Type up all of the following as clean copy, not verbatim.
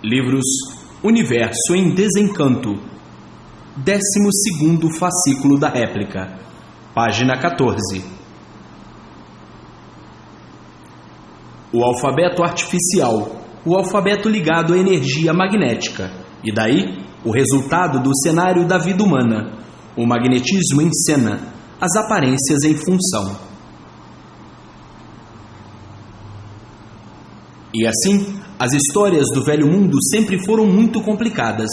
Livros Universo em Desencanto, 12º fascículo da réplica, página 14. O alfabeto artificial, o alfabeto ligado à energia magnética, e daí o resultado do cenário da vida humana, o magnetismo em cena, as aparências em função. E assim, as histórias do velho mundo sempre foram muito complicadas,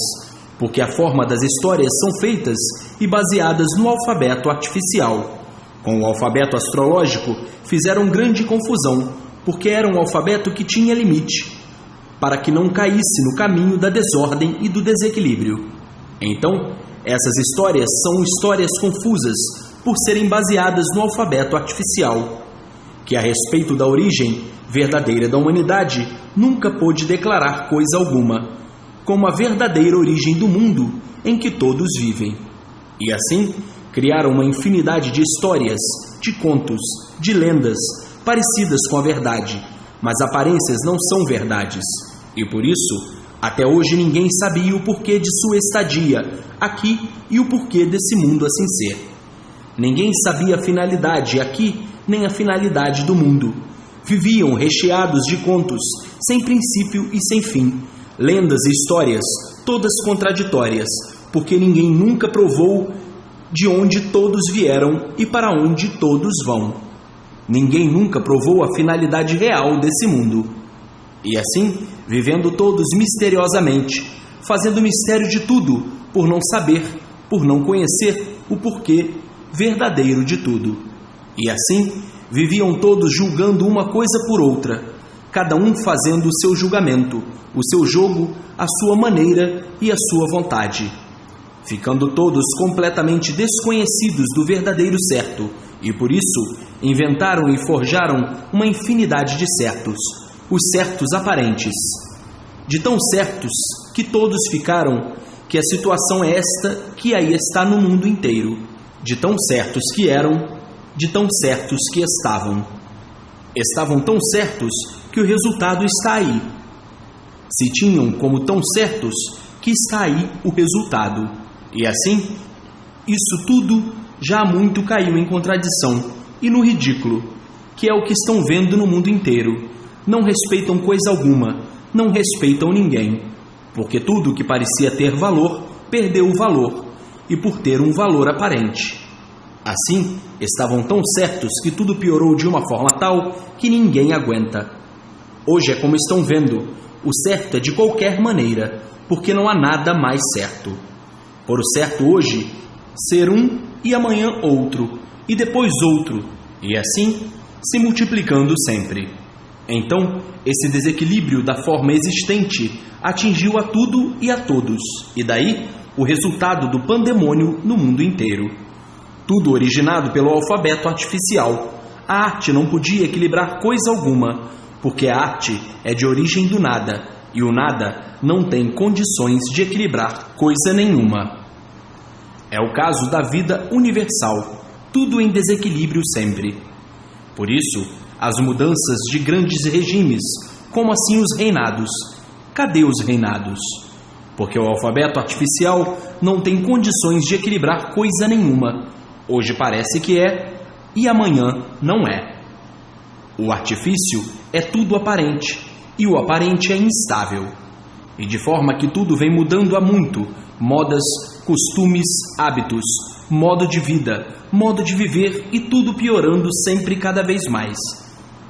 porque a forma das histórias são feitas e baseadas no alfabeto artificial. Com o alfabeto astrológico, fizeram grande confusão, porque era um alfabeto que tinha limite, para que não caísse no caminho da desordem e do desequilíbrio. Então, essas histórias são histórias confusas, por serem baseadas no alfabeto artificial, que a respeito da origem verdadeira da humanidade nunca pôde declarar coisa alguma, como a verdadeira origem do mundo em que todos vivem. E assim, criaram uma infinidade de histórias, de contos, de lendas, parecidas com a verdade, mas aparências não são verdades. E por isso, até hoje ninguém sabia o porquê de sua estadia aqui e o porquê desse mundo assim ser. Ninguém sabia a finalidade aqui, nem a finalidade do mundo. Viviam recheados de contos, sem princípio e sem fim, lendas e histórias, todas contraditórias, porque ninguém nunca provou de onde todos vieram e para onde todos vão. Ninguém nunca provou a finalidade real desse mundo. E assim, vivendo todos misteriosamente, fazendo mistério de tudo, por não saber, por não conhecer o porquê verdadeiro de tudo. E assim, viviam todos julgando uma coisa por outra, cada um fazendo o seu julgamento, o seu jogo, a sua maneira e a sua vontade, ficando todos completamente desconhecidos do verdadeiro certo, e por isso inventaram e forjaram uma infinidade de certos, os certos aparentes, de tão certos que todos ficaram, que a situação é esta que aí está no mundo inteiro, de tão certos que eram, de tão certos que estavam. Estavam tão certos que o resultado está aí. Se tinham como tão certos que está aí o resultado. E assim, isso tudo já há muito caiu em contradição e no ridículo, que é o que estão vendo no mundo inteiro. Não respeitam coisa alguma, não respeitam ninguém, porque tudo que parecia ter valor, perdeu o valor, e por ter um valor aparente. Assim, estavam tão certos que tudo piorou de uma forma tal que ninguém aguenta. Hoje é como estão vendo, o certo é de qualquer maneira, porque não há nada mais certo. Por o certo hoje, ser um e amanhã outro, e depois outro, e assim se multiplicando sempre. Então, esse desequilíbrio da forma existente atingiu a tudo e a todos, e daí o resultado do pandemônio no mundo inteiro. Tudo originado pelo alfabeto artificial. A arte não podia equilibrar coisa alguma, porque a arte é de origem do nada, e o nada não tem condições de equilibrar coisa nenhuma. É o caso da vida universal, tudo em desequilíbrio sempre. Por isso, as mudanças de grandes regimes, como assim os reinados. Cadê os reinados? Porque o alfabeto artificial não tem condições de equilibrar coisa nenhuma. Hoje parece que é, e amanhã não é. O artifício é tudo aparente, e o aparente é instável. E de forma que tudo vem mudando há muito, modas, costumes, hábitos, modo de vida, modo de viver e tudo piorando sempre cada vez mais.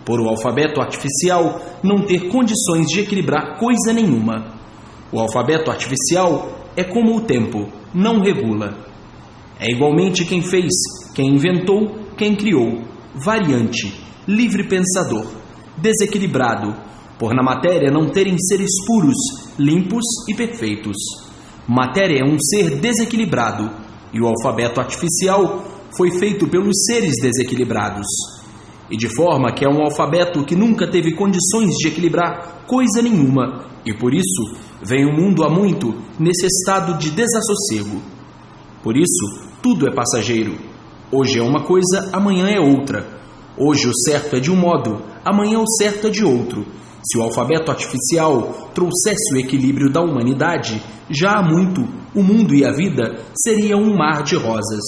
Por o alfabeto artificial não ter condições de equilibrar coisa nenhuma. O alfabeto artificial é como o tempo, não regula. É igualmente quem fez, quem inventou, quem criou, variante, livre pensador, desequilibrado, por na matéria não terem seres puros, limpos e perfeitos. Matéria é um ser desequilibrado, e o alfabeto artificial foi feito pelos seres desequilibrados. E de forma que é um alfabeto que nunca teve condições de equilibrar coisa nenhuma, e por isso vem o mundo há muito nesse estado de desassossego. Por isso, tudo é passageiro. Hoje é uma coisa, amanhã é outra. Hoje o certo é de um modo, amanhã o certo é de outro. Se o alfabeto artificial trouxesse o equilíbrio da humanidade, já há muito o mundo e a vida seriam um mar de rosas.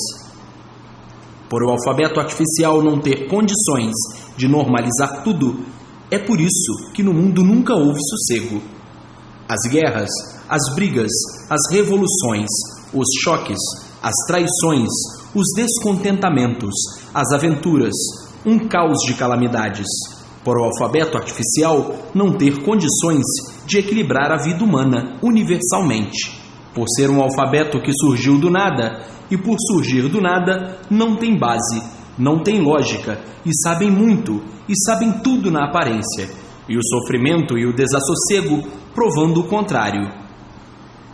Por o alfabeto artificial não ter condições de normalizar tudo, é por isso que no mundo nunca houve sossego. As guerras, as brigas, as revoluções, os choques, as traições, os descontentamentos, as aventuras, um caos de calamidades. Por o alfabeto artificial não ter condições de equilibrar a vida humana universalmente. Por ser um alfabeto que surgiu do nada, e por surgir do nada, não tem base, não tem lógica, e sabem muito, e sabem tudo na aparência, e o sofrimento e o desassossego provando o contrário.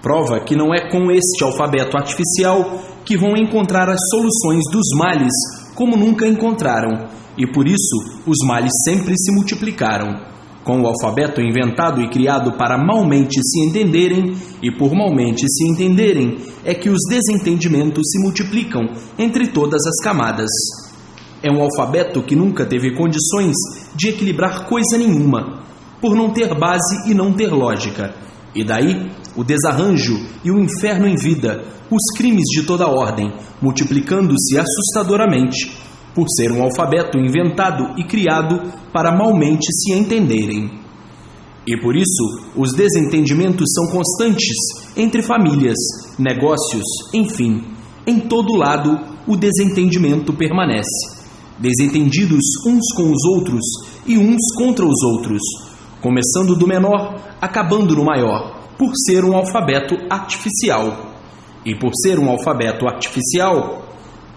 Prova que não é com este alfabeto artificial que vão encontrar as soluções dos males como nunca encontraram, e por isso os males sempre se multiplicaram. Com o alfabeto inventado e criado para malmente se entenderem, e por malmente se entenderem, é que os desentendimentos se multiplicam entre todas as camadas. É um alfabeto que nunca teve condições de equilibrar coisa nenhuma, por não ter base e não ter lógica. E daí, o desarranjo e o inferno em vida, os crimes de toda ordem, multiplicando-se assustadoramente, por ser um alfabeto inventado e criado para malmente se entenderem. E por isso, os desentendimentos são constantes entre famílias, negócios, enfim, em todo lado o desentendimento permanece. Desentendidos uns com os outros e uns contra os outros, começando do menor, acabando no maior, por ser um alfabeto artificial. E por ser um alfabeto artificial,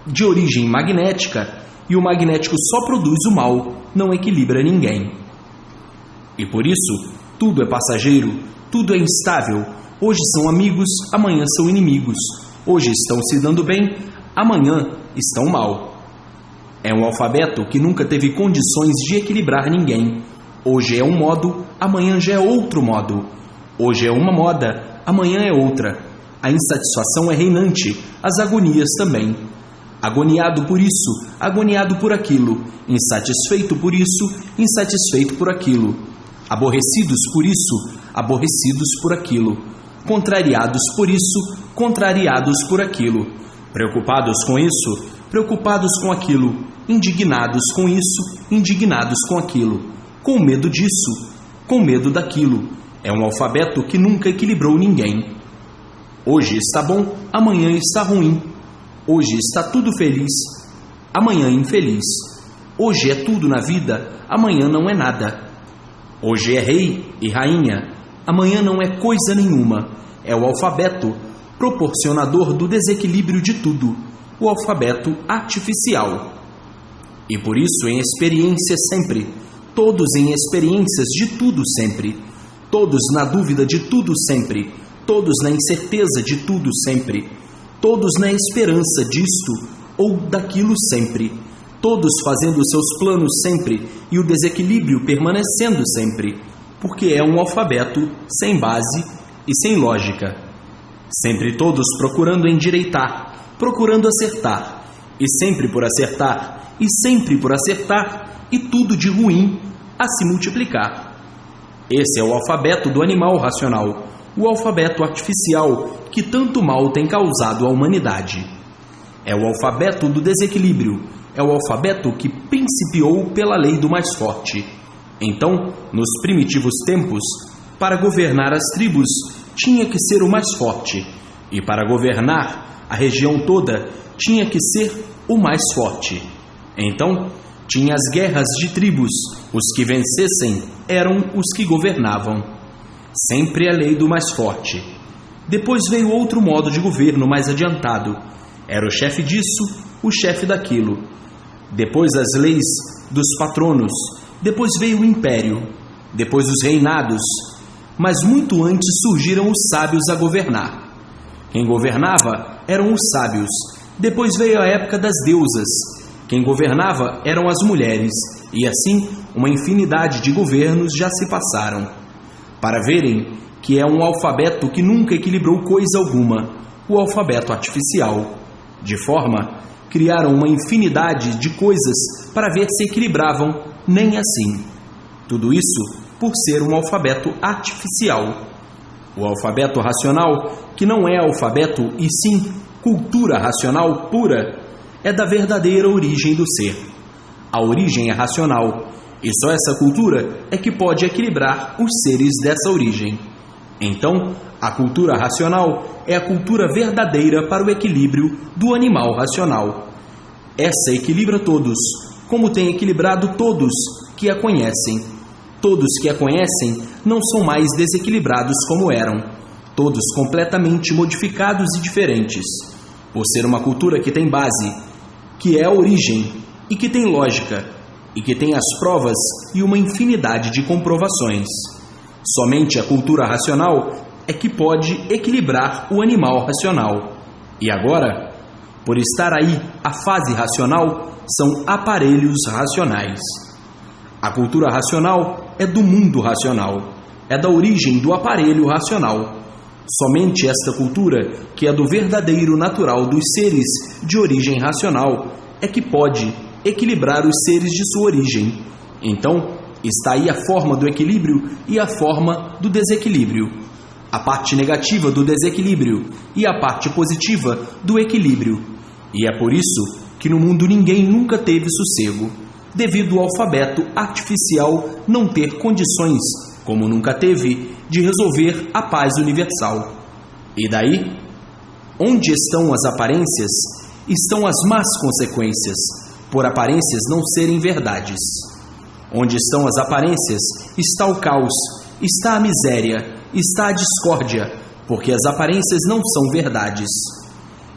de origem magnética, e o magnético só produz o mal, não equilibra ninguém. E por isso, tudo é passageiro, tudo é instável. Hoje são amigos, amanhã são inimigos. Hoje estão se dando bem, amanhã estão mal. É um alfabeto que nunca teve condições de equilibrar ninguém. Hoje é um modo, amanhã já é outro modo. Hoje é uma moda, amanhã é outra. A insatisfação é reinante, as agonias também. Agoniado por isso, agoniado por aquilo, insatisfeito por isso, insatisfeito por aquilo, aborrecidos por isso, aborrecidos por aquilo, contrariados por isso, contrariados por aquilo, preocupados com isso, preocupados com aquilo, indignados com isso, indignados com aquilo, com medo disso, com medo daquilo. É um alfabeto que nunca equilibrou ninguém. Hoje está bom, amanhã está ruim. Hoje está tudo feliz, amanhã infeliz. Hoje é tudo na vida, amanhã não é nada. Hoje é rei e rainha, amanhã não é coisa nenhuma. É o alfabeto proporcionador do desequilíbrio de tudo, o alfabeto artificial. E por isso, em experiência sempre, todos em experiências de tudo sempre, todos na dúvida de tudo sempre, todos na incerteza de tudo sempre, todos na esperança disto ou daquilo sempre, todos fazendo seus planos sempre e o desequilíbrio permanecendo sempre, porque é um alfabeto sem base e sem lógica. Sempre todos procurando endireitar, procurando acertar, e sempre por acertar, e sempre por acertar, e tudo de ruim a se multiplicar. Esse é o alfabeto do animal racional, o alfabeto artificial que tanto mal tem causado à humanidade. É o alfabeto do desequilíbrio, é o alfabeto que principiou pela lei do mais forte. Então, nos primitivos tempos, para governar as tribos, tinha que ser o mais forte, e para governar a região toda, tinha que ser o mais forte. Então, tinha as guerras de tribos, os que vencessem eram os que governavam. Sempre a lei do mais forte. Depois veio outro modo de governo mais adiantado. Era o chefe disso, o chefe daquilo. Depois as leis dos patronos. Depois veio o império. Depois os reinados. Mas muito antes surgiram os sábios a governar. Quem governava eram os sábios. Depois veio a época das deusas. Quem governava eram as mulheres. E assim, uma infinidade de governos já se passaram. Para verem que é um alfabeto que nunca equilibrou coisa alguma, o alfabeto artificial. De forma, criaram uma infinidade de coisas para ver se equilibravam, nem assim. Tudo isso por ser um alfabeto artificial. O alfabeto racional, que não é alfabeto e sim cultura racional pura, é da verdadeira origem do ser. A origem é racional, e só essa cultura é que pode equilibrar os seres dessa origem. Então, a cultura racional é a cultura verdadeira para o equilíbrio do animal racional. Essa equilibra todos, como tem equilibrado todos que a conhecem. Todos que a conhecem não são mais desequilibrados como eram, todos completamente modificados e diferentes, por ser uma cultura que tem base, que é a origem e que tem lógica, e que tem as provas e uma infinidade de comprovações. Somente a cultura racional é que pode equilibrar o animal racional. E agora, por estar aí a fase racional, são aparelhos racionais. A cultura racional é do mundo racional, é da origem do aparelho racional. Somente esta cultura, que é do verdadeiro natural dos seres de origem racional, é que pode equilibrar os seres de sua origem. Então, está aí a forma do equilíbrio e a forma do desequilíbrio, a parte negativa do desequilíbrio e a parte positiva do equilíbrio. E é por isso que no mundo ninguém nunca teve sossego, devido ao alfabeto artificial não ter condições, como nunca teve, de resolver a paz universal. E daí, onde estão as aparências, estão as más consequências, por aparências não serem verdades. Onde estão as aparências, está o caos, está a miséria, está a discórdia, porque as aparências não são verdades.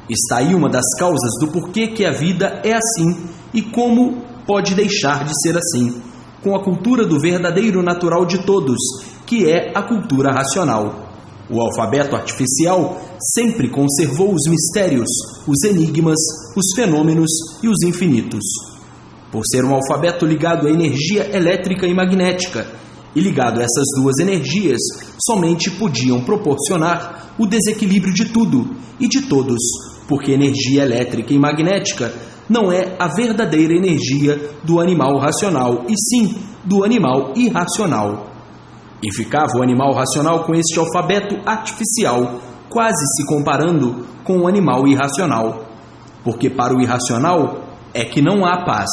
Está aí uma das causas do porquê que a vida é assim e como pode deixar de ser assim, com a cultura do verdadeiro natural de todos, que é a cultura racional. O alfabeto artificial sempre conservou os mistérios, os enigmas, os fenômenos e os infinitos. Por ser um alfabeto ligado à energia elétrica e magnética, e ligado a essas duas energias, somente podiam proporcionar o desequilíbrio de tudo e de todos, porque energia elétrica e magnética não é a verdadeira energia do animal racional, e sim do animal irracional. E ficava o animal racional com este alfabeto artificial, quase se comparando com o animal irracional, porque para o irracional é que não há paz.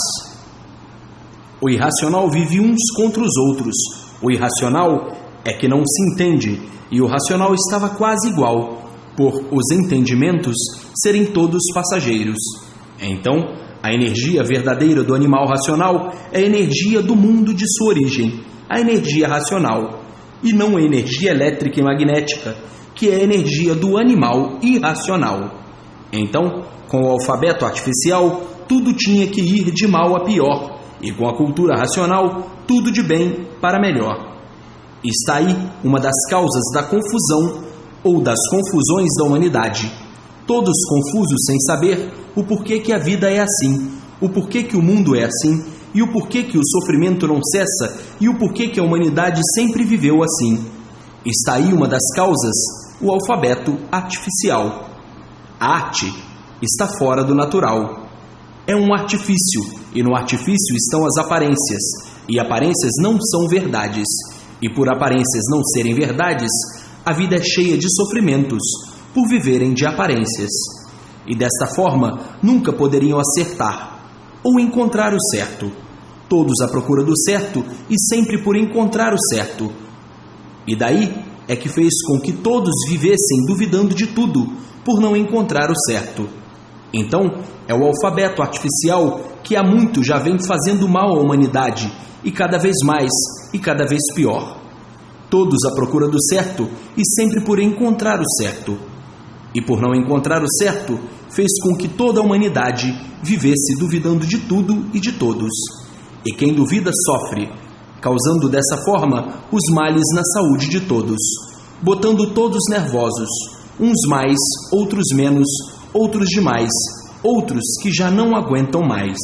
O irracional vive uns contra os outros, o irracional é que não se entende, e o racional estava quase igual, por os entendimentos serem todos passageiros. Então, a energia verdadeira do animal racional é a energia do mundo de sua origem, a energia racional, e não a energia elétrica e magnética, que é a energia do animal irracional. Então, com o alfabeto artificial, tudo tinha que ir de mal a pior, e com a cultura racional, tudo de bem para melhor. Está aí uma das causas da confusão ou das confusões da humanidade. Todos confusos sem saber o porquê que a vida é assim, o porquê que o mundo é assim, e o porquê que o sofrimento não cessa, e o porquê que a humanidade sempre viveu assim. Está aí uma das causas, o alfabeto artificial. A arte está fora do natural. É um artifício, e no artifício estão as aparências, e aparências não são verdades, e por aparências não serem verdades, a vida é cheia de sofrimentos, por viverem de aparências. E desta forma, nunca poderiam acertar, ou encontrar o certo. Todos à procura do certo, e sempre por encontrar o certo. E daí é que fez com que todos vivessem duvidando de tudo, por não encontrar o certo. Então, é o alfabeto artificial que há muito já vem fazendo mal à humanidade, e cada vez mais, e cada vez pior. Todos à procura do certo, e sempre por encontrar o certo. E por não encontrar o certo, fez com que toda a humanidade vivesse duvidando de tudo e de todos. E quem duvida sofre, causando dessa forma os males na saúde de todos, botando todos nervosos, uns mais, outros menos, outros demais, outros que já não aguentam mais.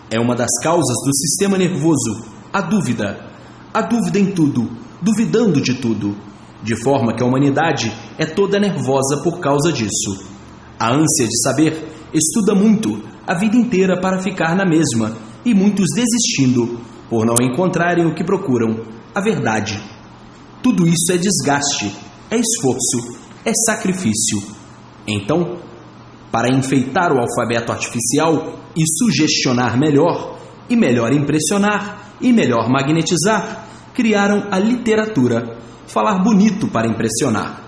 É uma das causas do sistema nervoso, a dúvida em tudo, duvidando de tudo, de forma que a humanidade é toda nervosa por causa disso. A ânsia de saber estuda muito a vida inteira para ficar na mesma, e muitos desistindo, por não encontrarem o que procuram, a verdade. Tudo isso é desgaste, é esforço, é sacrifício. Então, para enfeitar o alfabeto artificial e sugestionar melhor, e melhor impressionar, e melhor magnetizar, criaram a literatura, falar bonito para impressionar.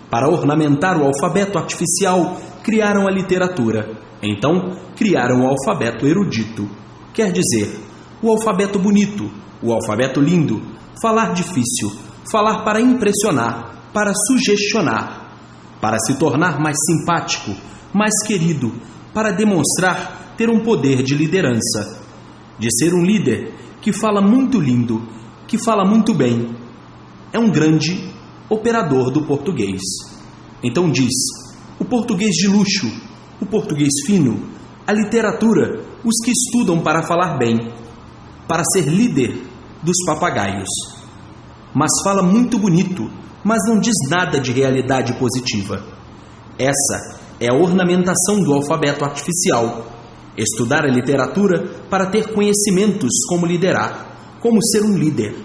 Para ornamentar o alfabeto artificial, criaram a literatura. Então, criaram o alfabeto erudito. Quer dizer, o alfabeto bonito, o alfabeto lindo, falar difícil, falar para impressionar, para sugestionar, para se tornar mais simpático, mais querido, para demonstrar ter um poder de liderança, de ser um líder que fala muito lindo, que fala muito bem. É um grande operador do português. Então diz, o português de luxo, o português fino, a literatura, os que estudam para falar bem, para ser líder dos papagaios. Mas fala muito bonito, mas não diz nada de realidade positiva. Essa é a ornamentação do alfabeto artificial. Estudar a literatura para ter conhecimentos como liderar, como ser um líder.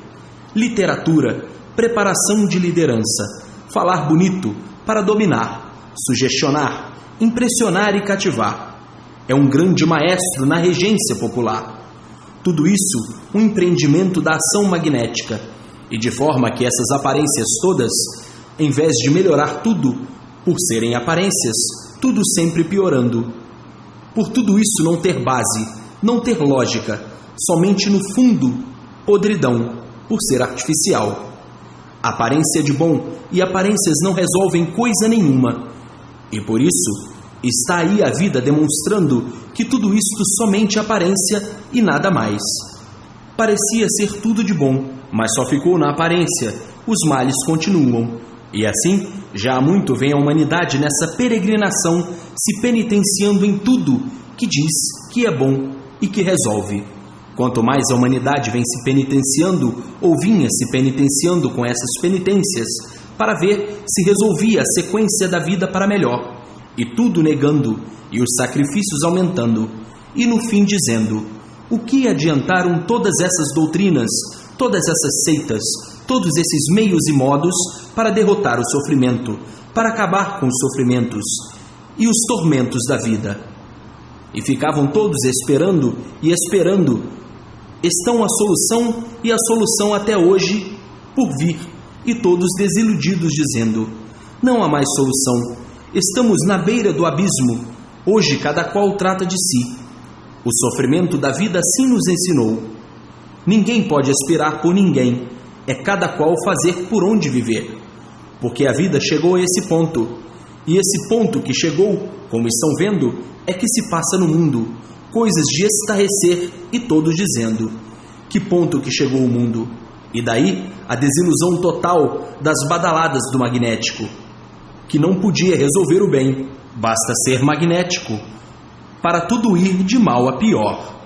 Literatura, preparação de liderança, falar bonito para dominar, sugestionar, impressionar e cativar. É um grande maestro na regência popular. Tudo isso um empreendimento da ação magnética, e de forma que essas aparências todas, em vez de melhorar tudo, por serem aparências, tudo sempre piorando. Por tudo isso não ter base, não ter lógica, somente no fundo, podridão, por ser artificial. Aparência de bom e aparências não resolvem coisa nenhuma. E por isso, está aí a vida demonstrando que tudo isto somente aparência e nada mais. Parecia ser tudo de bom, mas só ficou na aparência, os males continuam. E assim, já há muito vem a humanidade nessa peregrinação, se penitenciando em tudo que diz que é bom e que resolve. Quanto mais a humanidade vem se penitenciando, ou vinha se penitenciando com essas penitências, para ver se resolvia a sequência da vida para melhor, e tudo negando, e os sacrifícios aumentando, e no fim dizendo, o que adiantaram todas essas doutrinas, todas essas seitas, todos esses meios e modos para derrotar o sofrimento, para acabar com os sofrimentos e os tormentos da vida? E ficavam todos esperando e esperando. Estão a solução e a solução até hoje por vir, e todos desiludidos dizendo, não há mais solução, estamos na beira do abismo, hoje cada qual trata de si. O sofrimento da vida assim nos ensinou. Ninguém pode esperar por ninguém, é cada qual fazer por onde viver, porque a vida chegou a esse ponto, e esse ponto que chegou, como estão vendo, é que se passa no mundo, coisas de estarrecer, e todos dizendo, que ponto que chegou o mundo? E daí a desilusão total das badaladas do magnético, que não podia resolver o bem, basta ser magnético, para tudo ir de mal a pior.